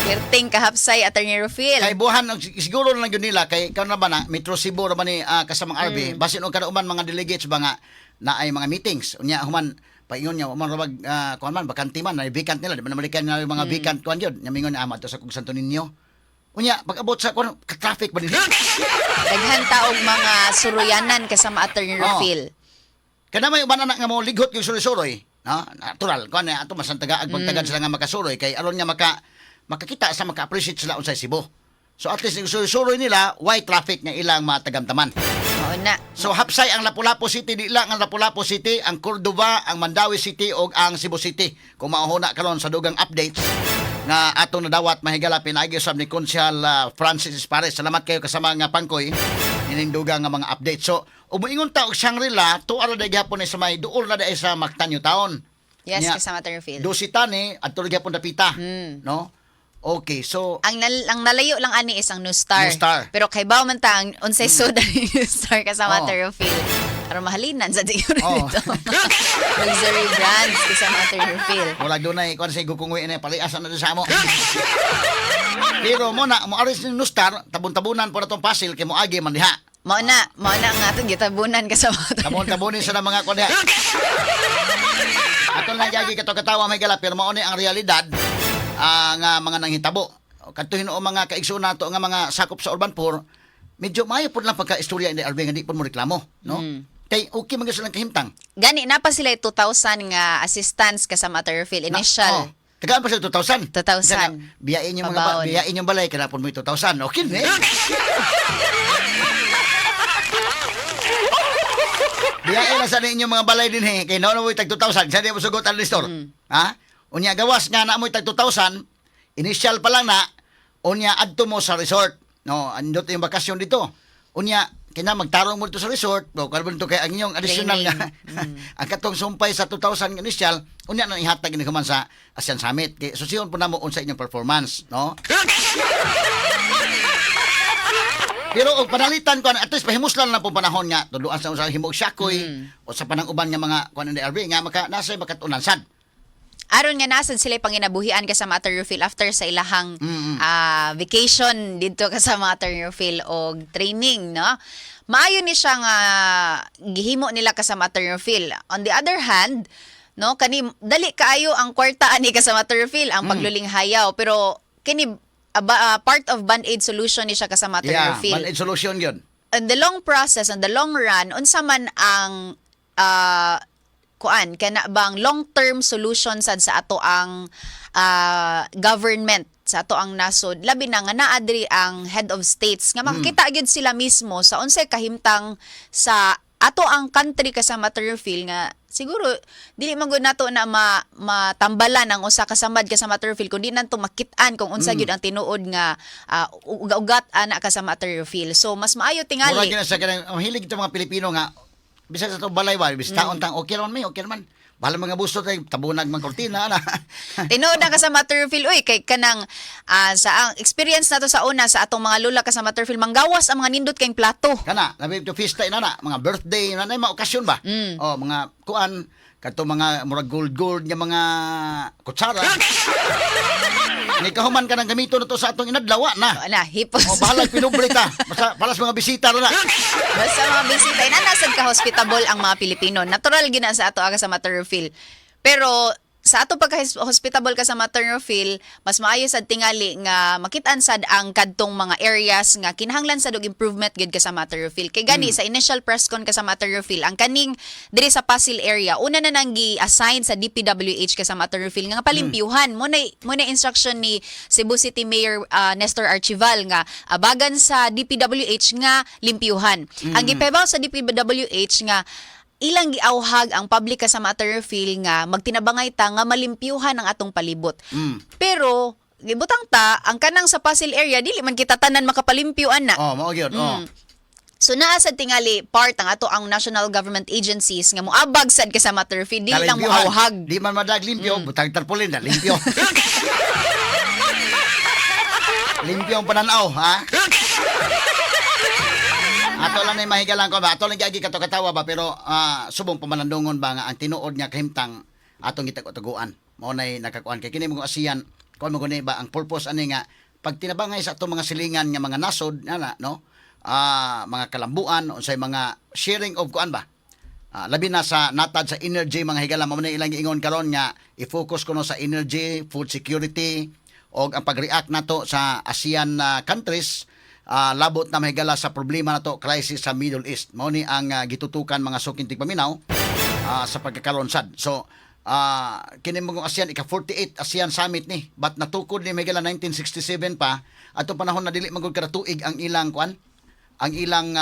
Perting ka hapsay Attorney Rufil. Kay buhan siguro na gyud nila kay karon na ba na Metro Cebu ra ba ni kasamang RB basin og kada uban mga delegates ba nga na ay mga meetings unya human paingon niya man rabag kuan man bakante man na vacant nila di ba namalikan na mga vacant kuan jud nya mingon to sa kung Santo Niño unya pag-abot sa kuan ka-traffic ba dinhi Daghan taog mga suruyanan kasama Attorney Rufil. kada may uban anak nga mo lighot yung suroy-suroy no natural kuan na ato masantagaag pagtagad sila nga makasuroy kay aron nga makakita sa maka-appreciate sila unsay Cebu. So at least yung suroy-suroy nila why traffic nga ilang matagamtaman. Mao na. So hapsay ang Lapu-Lapu City, di lang ang Lapu-Lapu City, ang Cordova, ang Mandaue City ug ang Cebu City. Kung maahuna karon sa dugang updates nga atong nadawat mahigala pinaagi usab ni Konsehal Francis Espares. Salamat kayo kasama nga pangkoy ining dugang nga mga updates. So umuingon ta og Shangri-La tuara day gyapon ni sa may duol na day sa Mactanyo Town. Yes, Nya, kasama Terrorfield. Dusitani adto gyapon dapita, no? Okay, so Ang nalayo lang ani isang New Star. New Star. Pero kay baw man ta ang unsay soda ni New Star kasama Oh. Terrorfield. Aron mahalinan sa tingin Oh. nito. Luxury brands kasama Terrorfield. wala dunay kuan sa gugungwi ni paliasan na sa amo. Pero mo na mo aris ni Nustar tabon-tabunan po na tong pasil kay mo agi man diha. Mao na nga atong gitabunan kasama Terrorfield. Tabon-tabunin sa mga kuan diha. Aton lang jagi kato-katawa may gala pero mao ni ang realidad nga mga nanghitabo. Kadtuhin o mga kaigsoon nato nga mga sakop sa urban poor, medyo maayo pud lang pagka-istorya ni Arvin nga di pud mo reklamo, no? Kay okay man silang kahimtang. Gani na pa sila 2,000 nga assistance kasama Terrorfield initial. Tagaan pa sila 2,000. 2,000. Biyain yung Pabaon. biyain yung balay kana pud mo 2,000. Okay ni. Biyain na sa inyong mga balay din kay naon mo tag 2,000 sa di mo sugot ang listor. Ha? Unya gawas nga na mo tag 2,000, initial pa lang na unya adto mo sa resort. No, andot yung bakasyon dito. Unya kina magtarong mo dito sa resort, no, karbon to kay ang inyong additional nga ang katong sumpay sa 2,000 initial, unya nang ihatag ni human sa ASEAN Summit. Kay susiyon po namo unsa inyong performance, no? Pero og panalitan ko at least pahimuslan na po panahon nga tuduan sa himog syakoy o sa panang uban nga mga kuan ni RB nga nasa makatunan sad. aron nga nasad sila panginabuhian kasama Attorney after sa ilahang vacation dito kasama Attorney og training, no? Maayo ni siya nga gihimo nila kasama Attorney. On the other hand, no, kani dali kaayo ang kwarta ani kasama Attorney ang paglulinghayaw, pero kini part of Band-Aid solution ni siya kasama Yeah, Attorney. Band-Aid solution yun. In the long process, on the long run, unsa man ang kana bang long-term solution sad sa ato ang government, sa ato ang nasod, labi na nga naadri ang head of states nga makakita gyud sila mismo sa unsay kahimtang sa ato ang country kasama Attorney nga siguro dili man gud nato na matambalan ang usa ka samad kasama Attorney kundi nanto makit-an kung unsa gyud ang tinuod nga ugat ana kasama Attorney. So mas maayo Mura tingali. gina sa kanang hilig ito mga Pilipino nga bisag sa to balay ba bis taon tang okay man. Bahala mga busto tay tabunag man kortina na. Tinuod na kasama Attorney uy kay kanang sa ang experience nato sa una sa atong mga lula kasama Attorney manggawas ang mga nindot kayong plato. Kana, labi to fiesta inana, mga birthday, nanay mga okasyon ba? Oh, mga kuan kadto mga murag gold nga mga kutsara. Ni kahuman ka nang gamito na to sa atong inadlaw na. Wala, hipos. O bahala pinubre ta. Basta palas mga bisita ra na. Basta mga bisita, inanasad ka hospitable ang mga Pilipino. Natural gina sa ato aga sa Maternal. Pero sa ato pagka-hospitable ka sa maternal, mas maayo sad tingali nga makitaan sad ang kadtong mga areas nga kinahanglan sad og improvement gid ka sa maternal. Kay gani sa initial press con ka sa maternal, ang kaning diri sa Pasil area una na nang gi-assign sa DPWH ka sa maternal nga palimpyuhan mo na instruction ni Cebu City Mayor Nestor Archival nga abagan sa DPWH nga limpyuhan. Ang gipebaw sa DPWH nga ilang giawhag ang public kasama Attorney nga magtinabangay ta nga malimpyuhan ang atong palibot. Pero gibutang ta ang kanang sa Pasil area dili man kita tanan makapalimpyuan na. Oh, mao gyud. Oh. So naa sad tingali part ang ato ang national government agencies nga moabag sad kasama Attorney dili lang Kalimpyuhan. moawhag. Di man madag limpyo, butang tarpaulin na limpyo. Limpyo ang pananaw, ha? Ato lang na mahigalan ko ba? Ato lang gyagi kato-katawa ba? Pero subong pamanandungon ba nga ang tinuod niya kahimtang atong gitag-taguan. Mao nay nakakuan kay kini mga ASEAN. Kuan mo guni ba ang purpose ani nga pag tinabangay sa atong mga silingan nga mga nasod na no? Mga kalambuan unsay mga sharing of kuan ba? Labi na sa natad sa energy mga higala mo na ilang giingon karon nga i-focus kuno sa energy, food security og ang pag-react nato sa ASEAN countries labot na mahigala sa problema nato crisis sa Middle East. Mao ni ang gitutukan mga sukintig paminaw sa pagkakaron sad. So kini mga ASEAN ika-48 ASEAN Summit ni but natukod ni mahigala 1967 pa atong panahon na dili magud kada tuig ang ilang kuan ang ilang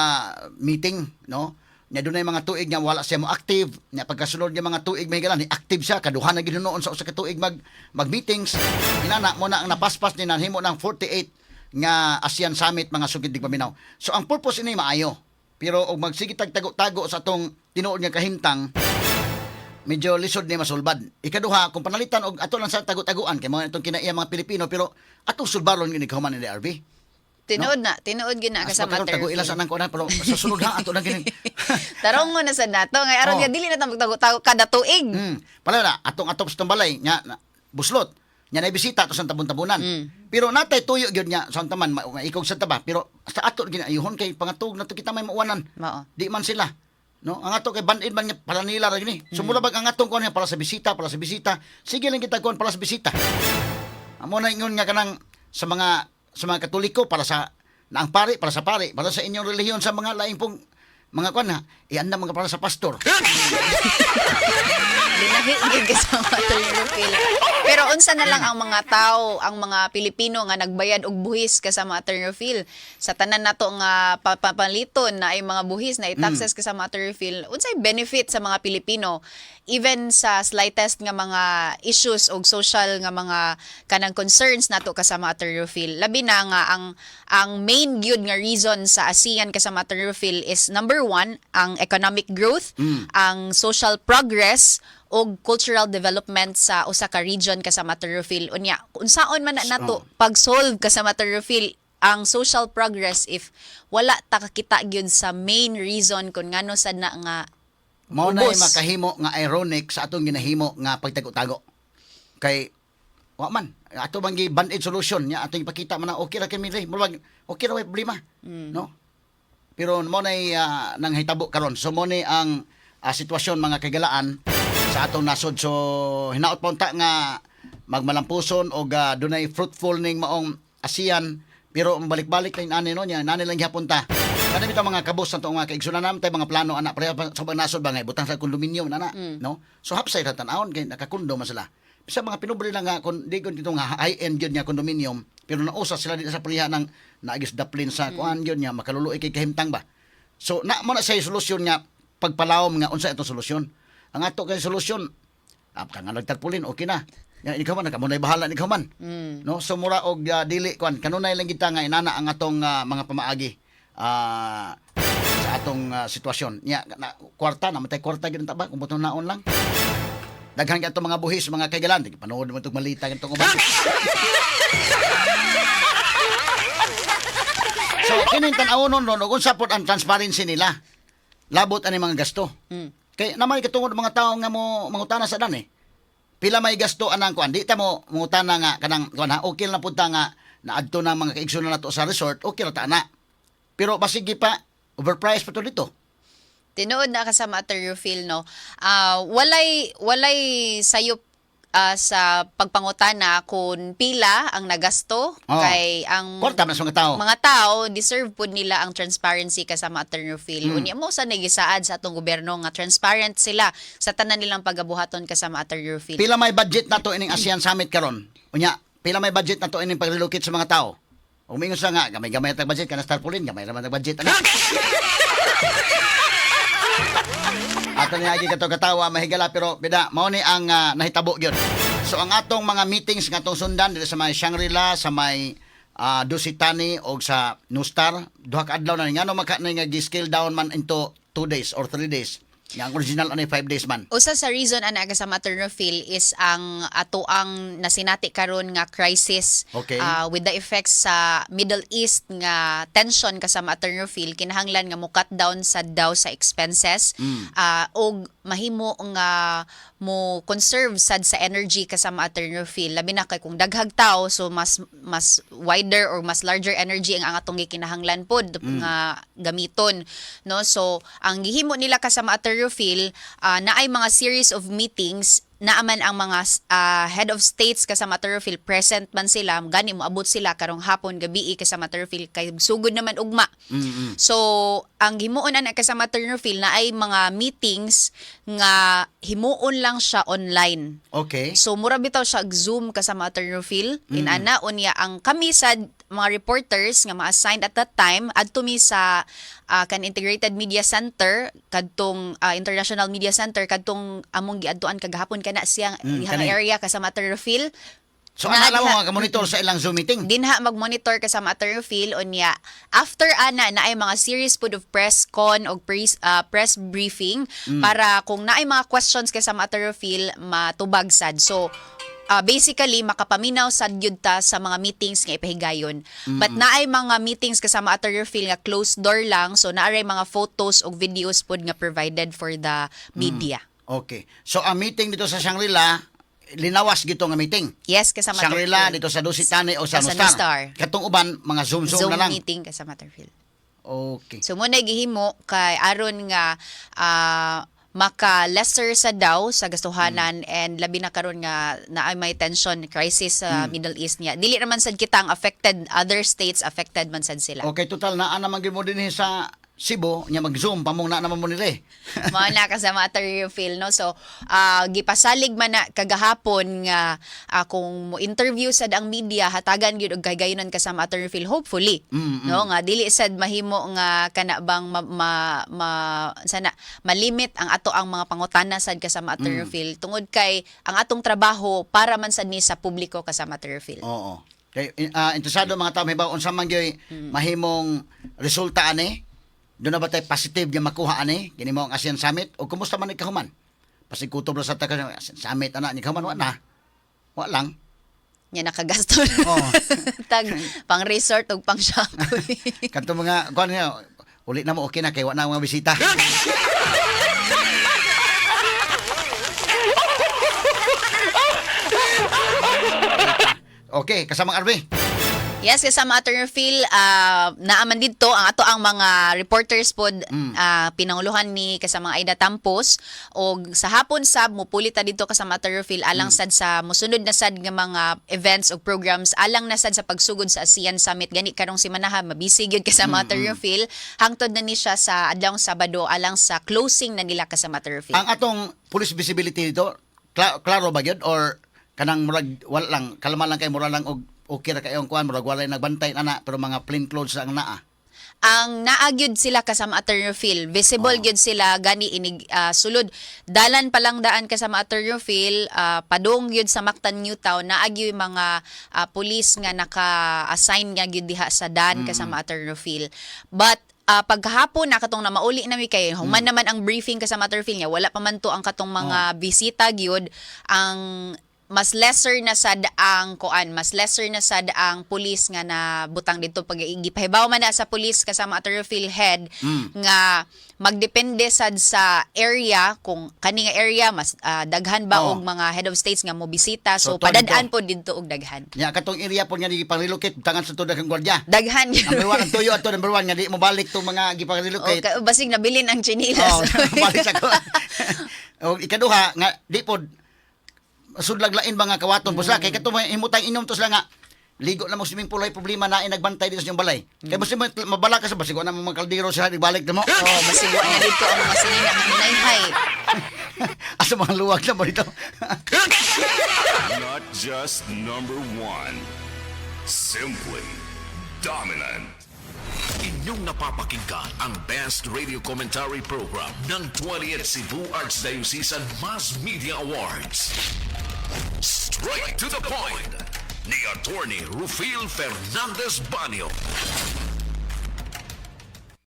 meeting no. Nya dunay mga tuig nga wala siya mo active, nya pagkasunod nga mga tuig mahigala ni active siya kaduha na gid noon sa usa ka tuig mag meetings. Inana mo na ang napaspas ni nanhimo ng 48 nga ASEAN Summit mga sugid paminaw. So ang purpose ini maayo. Pero og magsige tago-tago sa atong tinuod nga kahimtang medyo lisod ni masulbad. Ikaduha kung panalitan og ato lang sa tago-taguan kay mo itong kinaiya mga Pilipino pero atong sulbaron gini kahuman ni DRB. Tinuod gyud na kasama tago ila sa nang kuan pero sa sunod ha ato lang gini. Tarong mo na sad nato nga aron nga dili na ta magtago-tago kada tuig. Pala na atong sa balay nya buslot nya na bisita to sa tabon-tabunan. Pero natay tuyo gyud nya sa taman ikog sa taba pero sa ato ginayuhon kay pangatog nato kita may mauwanan. Di man sila. No, ang ato kay Band-Aid man para nila ra gini. Sumula bag ang atong kuan para sa bisita. Sige lang kita kuan para sa bisita. Amo na ingon nga kanang sa mga Katoliko para sa ang pari para sa pari, para sa inyong relihiyon sa mga laing pong mga kuan ha. Iyan na mga para sa pastor. Dinahigig kasama Attorney. Pero unsa na lang ang mga tao, ang mga Pilipino nga nagbayad og buhis kasama Attorney sa tanan nato nga papaliton na ay mga buhis na i-taxes kasama Attorney, unsay benefit sa mga Pilipino even sa slightest nga mga issues og social nga mga kanang concerns nato kasama Attorney. Labi na nga ang main gyud nga reason sa ASEAN kasama Attorney is number 1 ang economic growth, ang social progress o cultural development sa usa ka region kasama Attorney. Unya unsaon man na nato pag-solve kasama Attorney ang social progress if wala ta kakita gyud sa main reason kung ngano sad na nga mao na makahimo nga ironic sa atong ginahimo nga pagtago-tago. kay wa man ato bang band-aid solution nya atong ipakita man na okay ra kami rin murag okay ra way problema no pero mo nay nang hitabo karon so mo ni ang sitwasyon mga kagalaan sa atong nasod so hinaot pa unta nga magmalampuson o dunay fruitful ning maong ASEAN pero balik-balik lang ani no nya nani lang gihapon ta kada bitaw mga kabos nato mga kaigsunan nam tay mga plano ana pareha sa nasod ba nga butang sa kondominium ana no so hapsay ra tan-awon kay nakakundo man sila sa mga pinubli lang nga kun di kun dito nga high end gyud nya kondominium pero nausa sila dito sa pareha ng naagis daplin sa kuan gyud nya makaluluoy kay kahimtang ba so na mo na say solusyon nga pagpalawom nga unsa itong solusyon ang ato kay solusyon kang nagtagpulin okay na ya ikaw man kamo nay bahala ikaw man no so mura og dili kuan kanunay lang kita nga inana ang atong mga pamaagi sa atong sitwasyon nya kwarta na matay kwarta gyud ta ba kung buton naon lang daghan ka itong mga buhis mga kaigalan panood mo itong malita itong uban so kining tan-awon ron ug unsa pod ang transparency nila labot ani mga gasto kay namay katungod mga tawo nga mo mangutana sa dan pila may gasto anang kuan di ta mo mangutana nga kanang kuan ha okay na pud ta nga naadto na mga kaigsunan nato sa resort okay ra ta na pero basigi pa overpriced pa to dito Tinuod na ka sa Matter Feel no. Walay sayop sa pagpangutana kung pila ang nagasto kay ang kwarta man sa mga tao deserve pud nila ang transparency ka sa Matter Feel. Unya mo sa nagisaad sa atong gobyerno nga transparent sila sa tanan nilang pagabuhaton ka sa Matter Feel. Pila may budget nato ining ASEAN Summit karon? Unya, pila may budget nato ining pag-relocate sa mga tao? Umingon sa nga gamay-gamay tag budget kana tarpaulin, gamay ra man tag budget ana. Ato niya agi kato katawa mahigala pero bida mao ni ang nahitabo gyud. So ang atong mga meetings nga atong sundan dito sa may Shangri-La, sa may Dusitani o sa Nustar, duha ka adlaw na ngano maka na nga gi-scale down man into 2 days or 3 days. Yang original ani 5 days man. Usa sa reason ana sa Matter Feel is ang ato ang nasinati karon nga crisis with the effects sa Middle East nga tension ka sa Matter Feel kinahanglan nga mo cut down sa daw sa expenses og mahimo nga mo conserve sad sa energy ka sa Matter Feel labi na kay kung daghag tao so mas wider or mas larger energy ang atong gikinahanglan pod nga gamiton no so ang gihimo nila ka sa Matter Feel naay mga series of meetings naaman ang mga head of states ka sa Matter Feel present man sila gani mo abot sila karong hapon gabi ka sa Matter Feel kay sugod naman ugma so ang himuon ana ka sa Matter Feel na ay mga meetings nga himuon lang siya online so mura bitaw siya Zoom ka sa Matter Feel inana unya ang kami sad mga reporters nga ma-assigned at that time adto mi sa kan Integrated Media Center kadtong International Media Center kadtong among giadtuan kagahapon kana siyang area ka sa Matter Feel. So ana mo nga monitor sa ilang Zoom meeting. Dinha mag-monitor ka sa Matter Feel unya after ana naay mga series pud of press con og press briefing para kung naay mga questions ka sa Matter Feel matubag sad. So basically makapaminaw sad gyud ta sa mga meetings nga ipahigayon. But naay mga meetings kasama Matter Feel nga closed door lang so naaray mga photos o videos pod nga provided for the media. Okay. So ang meeting dito sa Shangri-La linawas gito nga meeting. Yes, kasama Shangri-La dito sa Dusitani o sa Nustar. Katong uban mga Zoom na lang. Zoom meeting kasama Matter Feel. Okay. So mo na gihimo kay aron nga maka-lesser sa daw sa gastuhanan and labi na karon nga naay may tension crisis sa Middle East niya. Dili naman sad kita ang affected, other states affected man sad sila. Okay, total na naman gyud mo dinhi sa Cebu nya mag-Zoom pamong na naman mo nila Mao na ka sa Matter Feel no. So gipasalig man na kagahapon nga kung mo interview sad ang media hatagan gyud og gaygayonon ka sa Matter Feel hopefully no nga dili sad mahimo nga kana bang sana malimit ang ato ang mga pangutana sad ka sa Matter Feel tungod kay ang atong trabaho para man sad ni sa publiko ka sa Matter Feel. Oo. Kay interesado mga tao may unsa man gyud mahimong resulta ani doon na ba tayo positive yung makuha ani kini mo ang ASEAN Summit o kumusta man ni kahuman pasikutob ra sa ta ASEAN Summit ana ni kahuman wa lang nya nakagasto na. Tag pang resort ug pang shopping kanto mga kuan nga uli na mo okay na kay wa na mga bisita. Okay, kasama Arby. Yes, kasama Attorney Phil, naaman dito ang ato ang mga reporters pod pinanguluhan ni kasama Aida Tampos o sa hapon sab mupulita dito kasama Attorney Phil alang sad sa musunod na sad nga mga events o programs alang na sad sa pagsugod sa ASEAN Summit gani karong simanaha mabisi gyud kasama Attorney Phil hangtod na ni siya sa adlawng Sabado alang sa closing na nila kasama Attorney Phil. Ang atong police visibility dito, klaro ba yun? Or kanang murag, wala lang, kalma lang kay mura lang og okay ra kayong kuan murag walay nagbantay ana pero mga plain clothes ang naa. Ang naagyud sila kasama Attorney Phil, visible gyud sila gani inig sulod dalan pa lang daan kasama Attorney Phil, padung gyud sa Mactan Newtown naagyo yung mga pulis nga naka-assign nga gyud diha sa daan kasama Attorney Phil. But pagkahapon na katong na mauli nami kay human naman ang briefing kasama Attorney Phil niya wala pa man to ang katong mga bisita gyud ang mas lesser na sad ang mas lesser na sad ang pulis nga na butang dito pag gipahibaw man na sa pulis kasama Attorney Phil head nga magdepende sad sa area kung kani nga area mas daghan ba og mga head of states nga mobisita so padadaan po dito og daghan. Nya katong area po nga gipang-relocate tangan sa tudag ang gwardiya. Daghan Number 1 ang tuyo ato number 1 nga di mo balik tong mga gipang-relocate. Okay, basig nabilin ang chinilas. Balik sa ko. O ikaduha nga di pod sudlaglain mga kawaton po sa kay kato himutang inom to sila nga ligo na mo swimming pool ay problema na nagbantay dito sa inyong balay. Kay mo mabala ka sa basig na mga kaldero sa ibalik mo. Oh, basigo na dito ang mga sinina ng hinay-hay. Asa mga luwag na ba dito? Not just number one. Simply dominant. Inyong napapakinggan ang best radio commentary program ng 20th Cebu Archdiocesan Mass Media Awards. Straight to the point ni Attorney Rufil Fernandez Banyo.